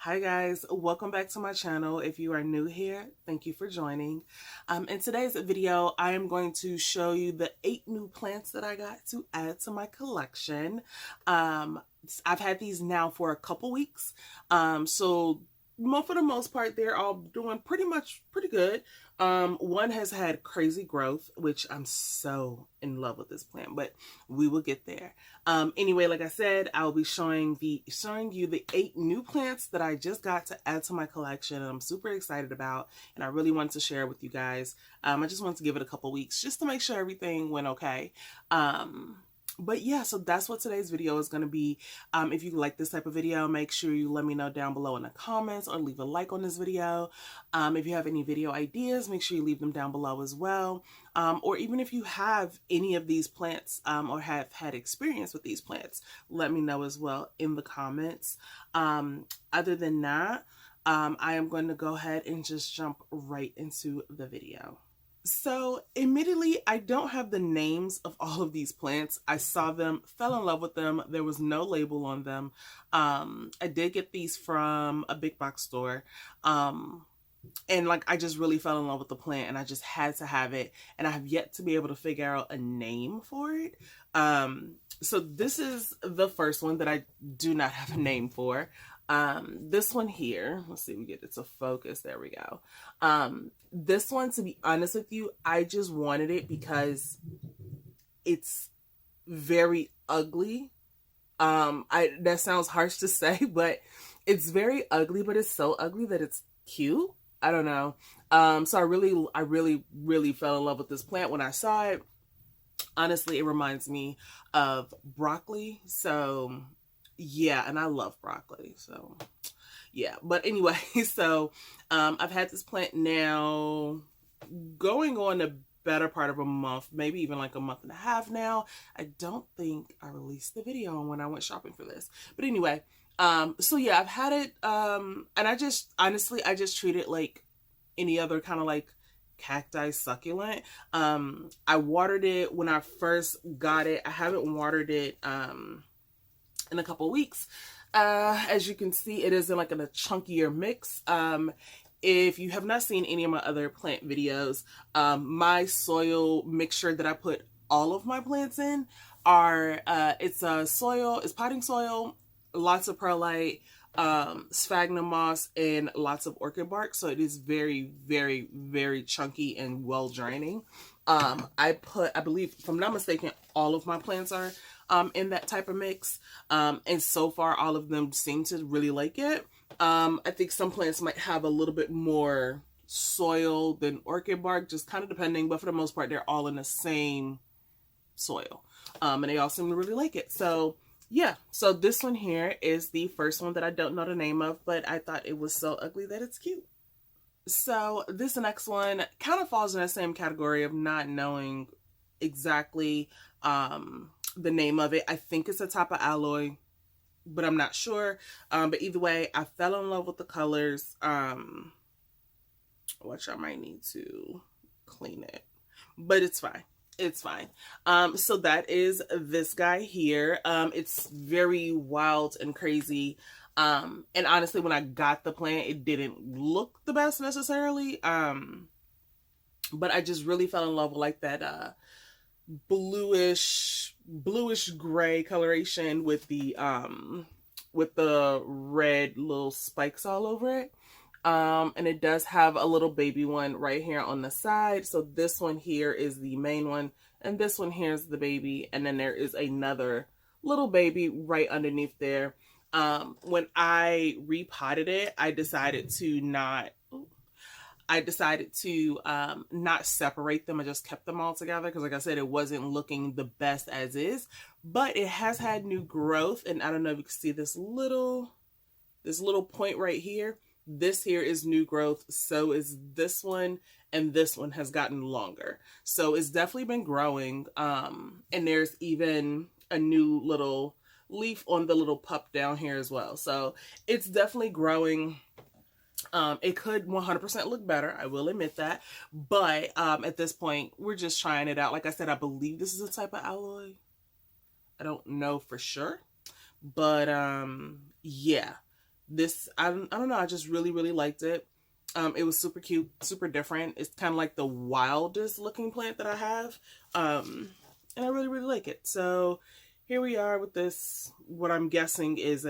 Hi guys, welcome back to my channel. If you are new here, thank you for joining. In today's video, I am going to show you the 8 new plants that I got to add to my collection. I've had these now for a couple weeks, so for the most part, they're all doing pretty good. One has had crazy growth, which I'm so in love with this plant, but we will get there. Anyway, like I said, I'll be showing you the 8 new plants that I just got to add to my collection, and I'm super excited about, and I really want to share with you guys. I just wanted to give it a couple weeks just to make sure everything went okay. But yeah, so that's what today's video is going to be. If you like this type of video, make sure you let me know down below in the comments or leave a like on this video. If you have any video ideas, make sure you leave them down below as well. Or even if you have any of these plants or have had experience with these plants, let me know as well in the comments. Other than that, I am going to go ahead and just jump right into the video. So admittedly, I don't have the names of all of these plants. I saw them, fell in love with them. There was no label on them. I did get these from a big box store. And like, I just really fell in love with the plant and I just had to have it. And I have yet to be able to figure out a name for it. So this is the first one that I do not have a name for. This one here, let's see if we get it to focus. There we go. This one, to be honest with you, I just wanted it because it's very ugly. That sounds harsh to say, but it's very ugly, but it's so ugly that it's cute. I don't know. So I really fell in love with this plant when I saw it. Honestly, it reminds me of broccoli. So yeah, and I love broccoli, so yeah. But anyway, so I've had this plant now going on the better part of a month, maybe even like a month and a half now. I don't think I released the video on when I went shopping for this, but anyway, so yeah, I've had it, and I just treat it like any other kind of like cacti succulent. I watered it when I first got it. I haven't watered it in a couple weeks. As you can see, it is in like a chunkier mix. If you have not seen any of my other plant videos, my soil mixture that I put all of my plants in are, it's potting soil, lots of perlite, sphagnum moss, and lots of orchid bark. So it is very chunky and well draining. I believe, if I'm not mistaken, all of my plants are in that type of mix. And so far, all of them seem to really like it. I think some plants might have a little bit more soil than orchid bark, just kind of depending, but for the most part, they're all in the same soil. And they all seem to really like it. So yeah, so this one here is the first one that I don't know the name of, but I thought it was so ugly that it's cute. So this next one kind of falls in the same category of not knowing exactly the name of it. I think it's a type of aloe, but I'm not sure. But either way, I fell in love with the colors, which I might need to clean it, but it's fine. It's fine. So that is this guy here. It's very wild and crazy. And honestly, when I got the plant, it didn't look the best necessarily. But I just really fell in love with like that, bluish gray coloration with the red little spikes all over it. And it does have a little baby one right here on the side. So this one here is the main one, and this one here is the baby, and then there is another little baby right underneath there. When I repotted it, I decided to not separate them. I just kept them all together because, like I said, it wasn't looking the best as is, but it has had new growth. And I don't know if you can see this little point right here. This here is new growth. So is this one, and this one has gotten longer. So it's definitely been growing. And there's even a new little leaf on the little pup down here as well. So it's definitely growing. It could 100% look better, I will admit that, but at this point, we're just trying it out. Like I said, I believe this is a type of aloe. I don't know for sure, but yeah. I don't know, I just really liked it. It was super cute, super different. It's kind of like the wildest looking plant that I have. And I really like it. So here we are with this, what I'm guessing is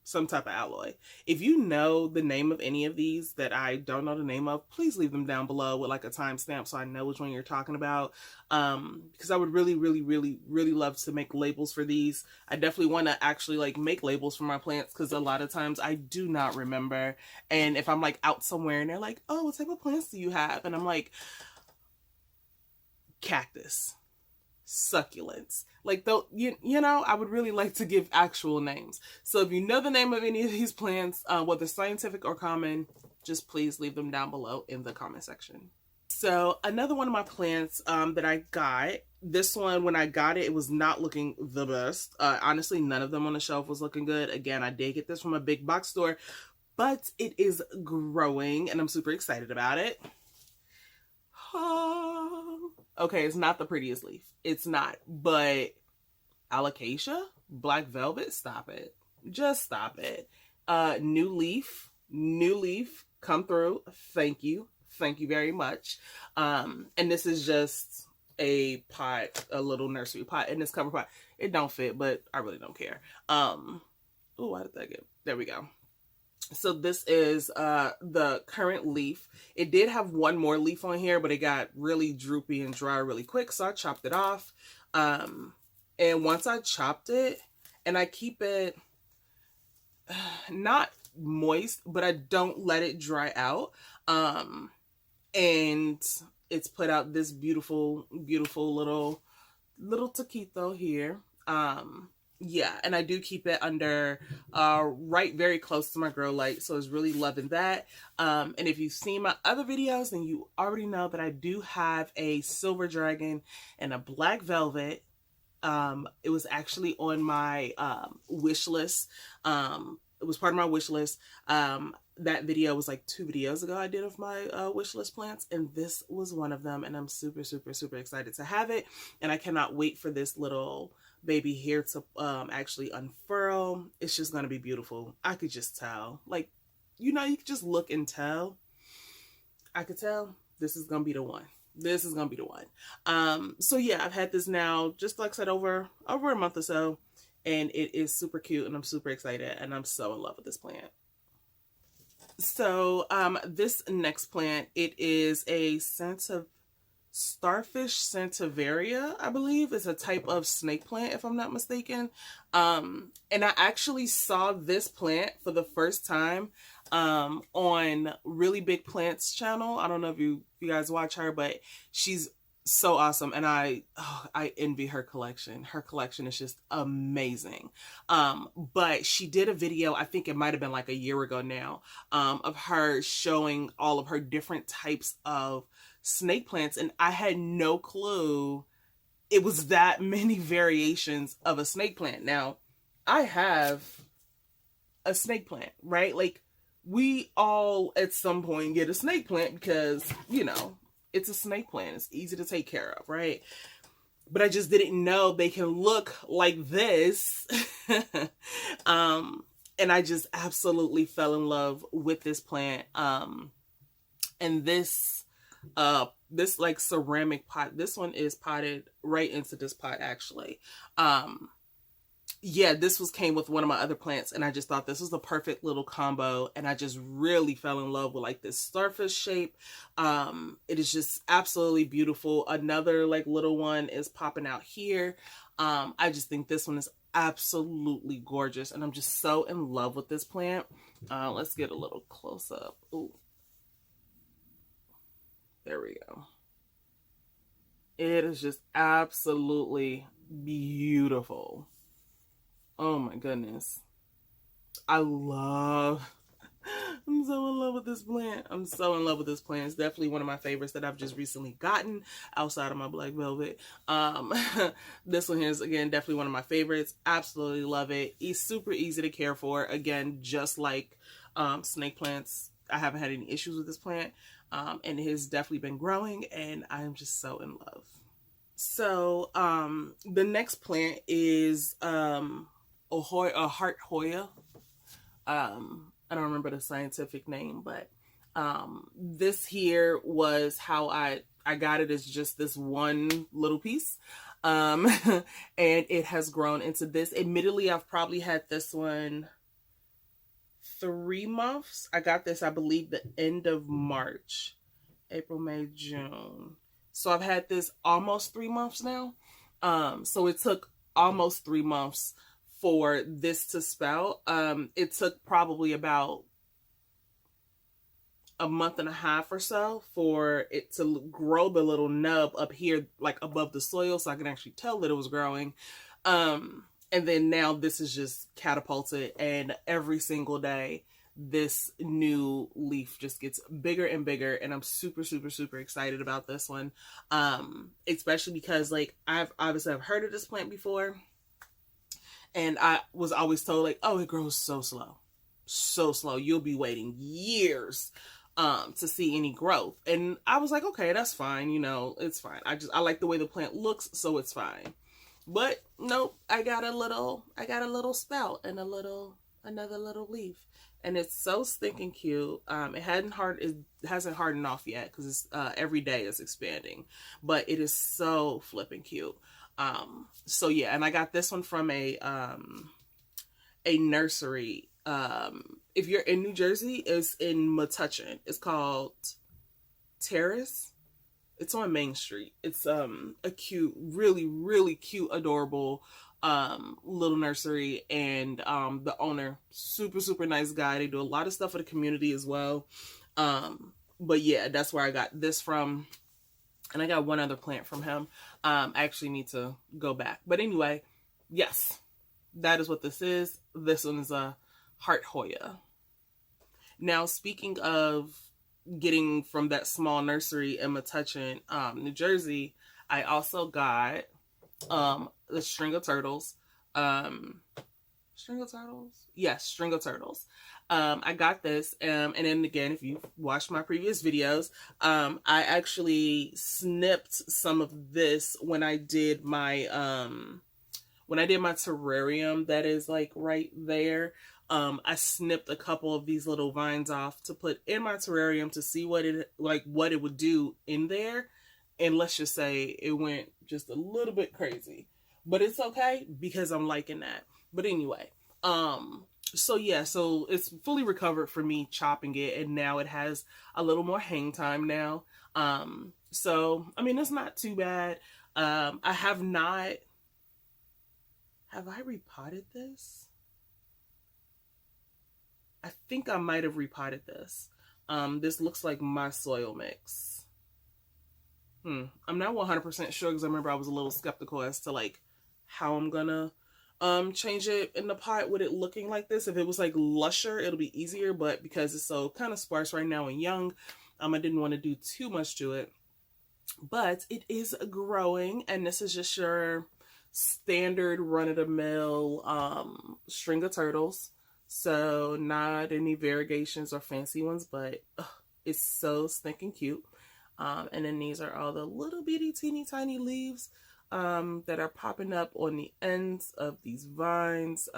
some type of alloy. If you know the name of any of these that I don't know the name of, please leave them down below with like a timestamp so I know which one you're talking about. Because I would really love to make labels for these. I definitely want to actually like make labels for my plants, because a lot of times I do not remember. And if I'm like out somewhere and they're like, oh, what type of plants do you have? And I'm like, cactus, succulents, like though you know, I would really like to give actual names. So if you know the name of any of these plants, whether scientific or common, just please leave them down below in the comment section. So another one of my plants that I got, this one, when I got it, it was not looking the best. Honestly, none of them on the shelf was looking good. Again, I did get this from a big box store, but it is growing and I'm super excited about it. Okay, it's not the prettiest leaf. It's not, but Alocasia, black velvet, stop it. Just stop it. New leaf, come through. Thank you. Thank you very much. And this is just a pot, a little nursery pot in this cover pot. It don't fit, but I really don't care. Oh, why did that get? There we go. So this is the current leaf. It did have one more leaf on here, but it got really droopy and dry really quick, so I chopped it off. And once I chopped it, and I keep it not moist, but I don't let it dry out. And it's put out this beautiful little taquito here. Yeah, and I do keep it under right very close to my grow light, so I was really loving that. And if you've seen my other videos, then you already know that I do have a silver dragon and a black velvet. It was actually on my wish list. It was part of my wish list. That video was like 2 videos ago I did of my wish list plants, and this was one of them, and I'm super excited to have it, and I cannot wait for this little baby here to actually unfurl. It's just gonna be beautiful. I could just tell, like, you know, you could just look and tell. I could tell this is gonna be the one. This is gonna be the one. So yeah, I've had this now, just like I said, over a month or so, and it is super cute, and I'm super excited, and I'm so in love with this plant. So this next plant, it is a Starfish Centavaria, I believe. It's a type of snake plant, if I'm not mistaken. And I actually saw this plant for the first time on Really Big Plants channel. I don't know if you guys watch her, but she's so awesome, and I envy her collection. Her collection is just amazing. But she did a video, I think it might have been like a year ago now, of her showing all of her different types of snake plants, and I had no clue it was that many variations of a snake plant. Now, I have a snake plant, right? Like, we all at some point get a snake plant because, you know, it's a snake plant. It's easy to take care of, right? But I just didn't know they can look like this. And I just absolutely fell in love with this plant. And this like ceramic pot, this one is potted right into this pot actually. Yeah, this came with one of my other plants, and I just thought this was the perfect little combo, and I just really fell in love with like this starfish shape. It is just absolutely beautiful. Another like little one is popping out here. I just think this one is absolutely gorgeous, and I'm just so in love with this plant. Let's get a little close up. Ooh. There we go. It is just absolutely beautiful. Oh my goodness. I'm so in love with this plant. I'm so in love with this plant. It's definitely one of my favorites that I've just recently gotten outside of my black velvet. This one here is, again, definitely one of my favorites. Absolutely love it. It's super easy to care for. Again, just like snake plants, I haven't had any issues with this plant. And it has definitely been growing, and I am just so in love. So the next plant is a heart Hoya. I don't remember the scientific name, but this here was how I got it as just this one little piece. And it has grown into this. Admittedly, I've probably had this one 3 months. I got this, I believe, the end of March, April, May, June. So I've had this almost 3 months now. So it took almost 3 months for this to sprout. It took probably about a month and a half or so for it to grow the little nub up here, like above the soil, so I can actually tell that it was growing. And then now this is just catapulted, and every single day this new leaf just gets bigger and bigger, and I'm super, super, super excited about this one. Especially because, like, I've heard of this plant before, and I was always told, like, oh, it grows so slow. So slow. You'll be waiting years to see any growth. And I was like, okay, that's fine. You know, it's fine. I like the way the plant looks, so it's fine. But nope, I got a little spout and another little leaf. And it's so stinking cute. It hasn't hardened off yet because it's every day it's expanding. But it is so flipping cute. So yeah, and I got this one from a nursery. If you're in New Jersey, it's in Metuchen. It's called Terrace. It's on Main Street. It's a cute, really, really cute, adorable little nursery, and the owner, super, super nice guy. They do a lot of stuff for the community as well. But yeah, that's where I got this from. And I got one other plant from him. I actually need to go back. But anyway, yes, that is what this is. This one is a heart Hoya. Now, speaking of getting from that small nursery in Metuchen, New Jersey, I also got the string of turtles. String of turtles? Yes, string of turtles. I got this, and then again, if you've watched my previous videos, I actually snipped some of this when I did my terrarium that is like right there. I snipped a couple of these little vines off to put in my terrarium to see what it would do in there. And let's just say it went just a little bit crazy, but it's okay because I'm liking that. But anyway, so yeah, so it's fully recovered for me chopping it, and now it has a little more hang time now. So I mean, it's not too bad. Have I repotted this? I think I might have repotted this. This looks like my soil mix. I'm not 100% sure because I remember I was a little skeptical as to like how I'm gonna change it in the pot with it looking like this. If it was like lusher, it'll be easier, but because it's so kind of sparse right now and young, I didn't want to do too much to it. But it is growing, and this is just your standard run-of-the-mill string of turtles. So not any variegations or fancy ones, but it's so stinking cute. And then these are all the little bitty teeny tiny leaves that are popping up on the ends of these vines.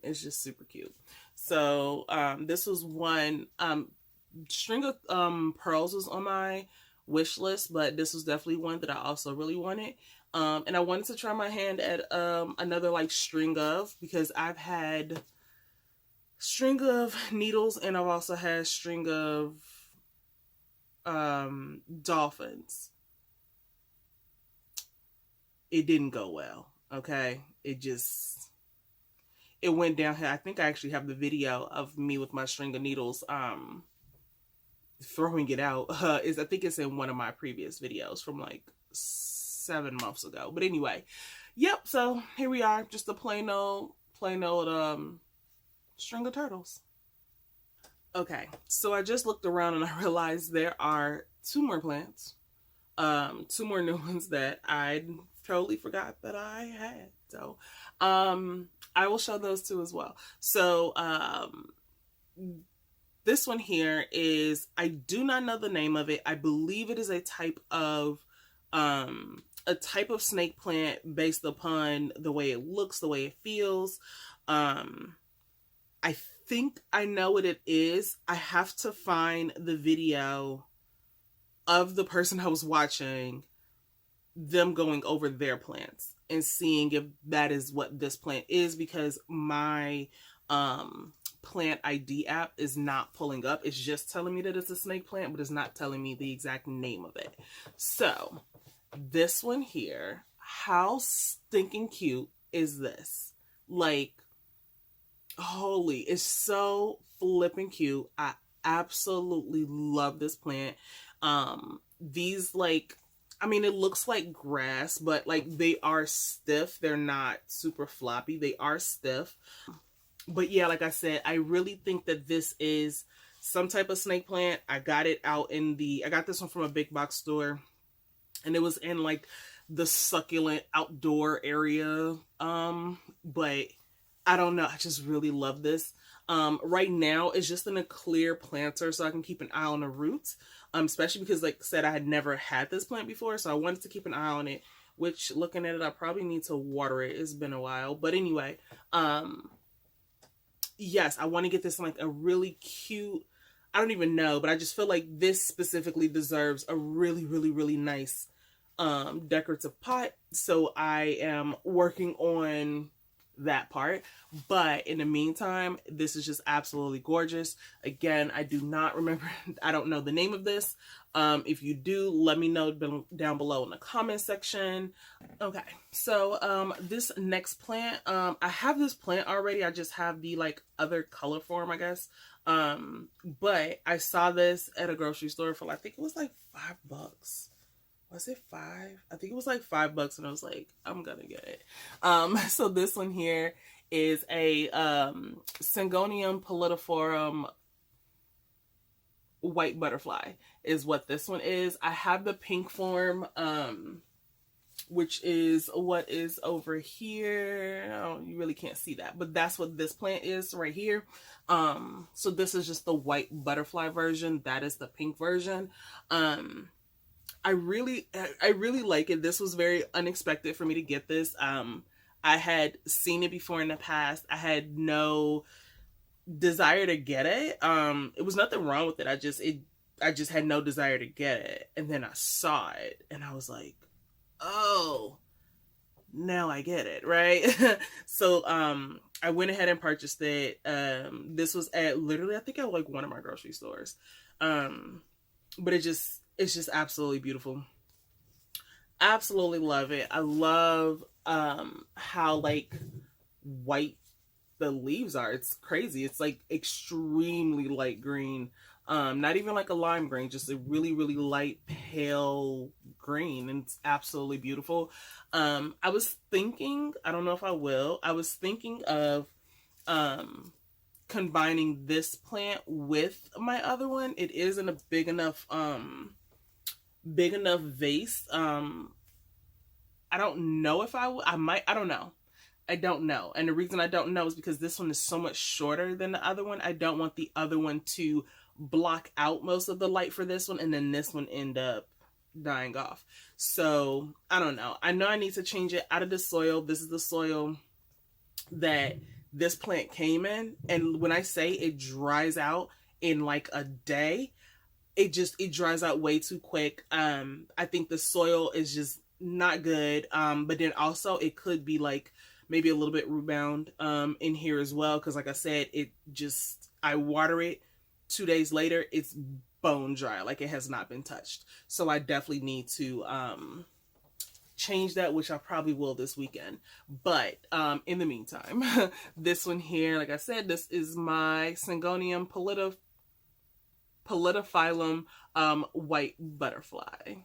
It's just super cute. So this was one. String of pearls was on my wish list, but this was definitely one that I also really wanted. And I wanted to try my hand at another like string of, because I've had string of needles and I've also had string of dolphins. It didn't go well. Okay. It went downhill. I think I actually have the video of me with my string of needles, throwing it out. I think it's in one of my previous videos from like 7 months ago. But anyway, yep. So here we are, just a plain old string of turtles. Okay, so I just looked around and I realized there are 2 more plants, 2 more new ones that I totally forgot that I had. So I will show those 2 as well. So this one here is, I do not know the name of it. I believe it is a type of snake plant based upon the way it looks, the way it feels. I think I know what it is. I have to find the video of the person I was watching, them going over their plants and seeing if that is what this plant is, because my plant ID app is not pulling up. It's just telling me that it's a snake plant, but it's not telling me the exact name of it. So this one here, how stinking cute is this? Like, holy, it's so flipping cute. I absolutely love this plant. These, like, I mean, it looks like grass, but like they are stiff. They're not super floppy. They are stiff. But yeah, like I said, I really think that this is some type of snake plant. I got it out in I got this one from a big box store, and it was in like the succulent outdoor area. But I don't know. I just really love this. Right now it's just in a clear planter, so I can keep an eye on the roots. Especially because, like I said, I had never had this plant before, so I wanted to keep an eye on it, which, looking at it, I probably need to water it. It's been a while. But anyway, yes, I want to get this in like a really cute, I don't even know, but I just feel like this specifically deserves a really, really, really nice decorative pot. So I am working on that part, but in the meantime, this is just absolutely gorgeous. Again, I do not remember, I don't know the name of this. If you do, let me know down below in the comment section. Okay, so this next plant, I have this plant already. I just have the like other color form, I guess. But I saw this at a grocery store for, I think it was like $5. Was it $5? I think it was like $5, and I was like, I'm gonna get it. So this one here is a Syngonium pallidiflorum white butterfly is what this one is. I have the pink form, which is what is over here. Oh, you really can't see that, but that's what this plant is right here. So this is just the white butterfly version. That is the pink version. I really like it. This was very unexpected for me to get this. I had seen it before in the past. I had no desire to get it. It was nothing wrong with it. I just had no desire to get it. And then I saw it and I was like, oh, now I get it, right? So I went ahead and purchased it. This was at literally, I think, at like one of my grocery stores. But it's just absolutely beautiful. Absolutely love it. I love how like white the leaves are. It's crazy. It's like extremely light green. Not even like a lime green, just a really, really light pale green, and it's absolutely beautiful. I was thinking, I don't know if I will, I was thinking of combining this plant with my other one. It is in a big enough vase. I don't know if I might, I don't know. I don't know. And the reason I don't know is because this one is so much shorter than the other one. I don't want the other one to block out most of the light for this one, and then this one end up dying off. So I don't know. I know I need to change it out of the soil. This is the soil that this plant came in, and when I say it dries out in like a day, it dries out way too quick. I think the soil is just not good. But then also it could be like maybe a little bit root bound in here as well, because like I said, I water it, 2 days later it's bone dry, like it has not been touched. So I definitely need to change that, which I probably will this weekend. But in the meantime, this one here, like I said, this is my Syngonium pallidiflorum white butterfly.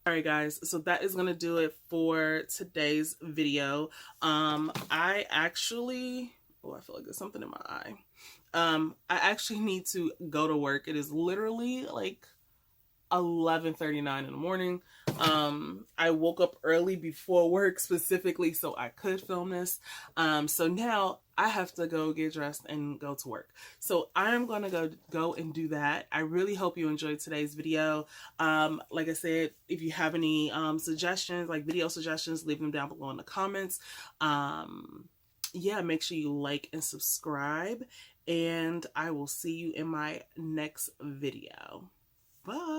Alright guys, so that is going to do it for today's video. I actually, I feel like there's something in my eye. I actually need to go to work. It is literally like 11:39 in the morning. I woke up early before work specifically so I could film this. So now I have to go get dressed and go to work. So I'm gonna go and do that. I really hope you enjoyed today's video. Like I said, if you have any suggestions, like video suggestions, leave them down below in the comments. Yeah, make sure you like and subscribe. and I will see you in my next video. Bye.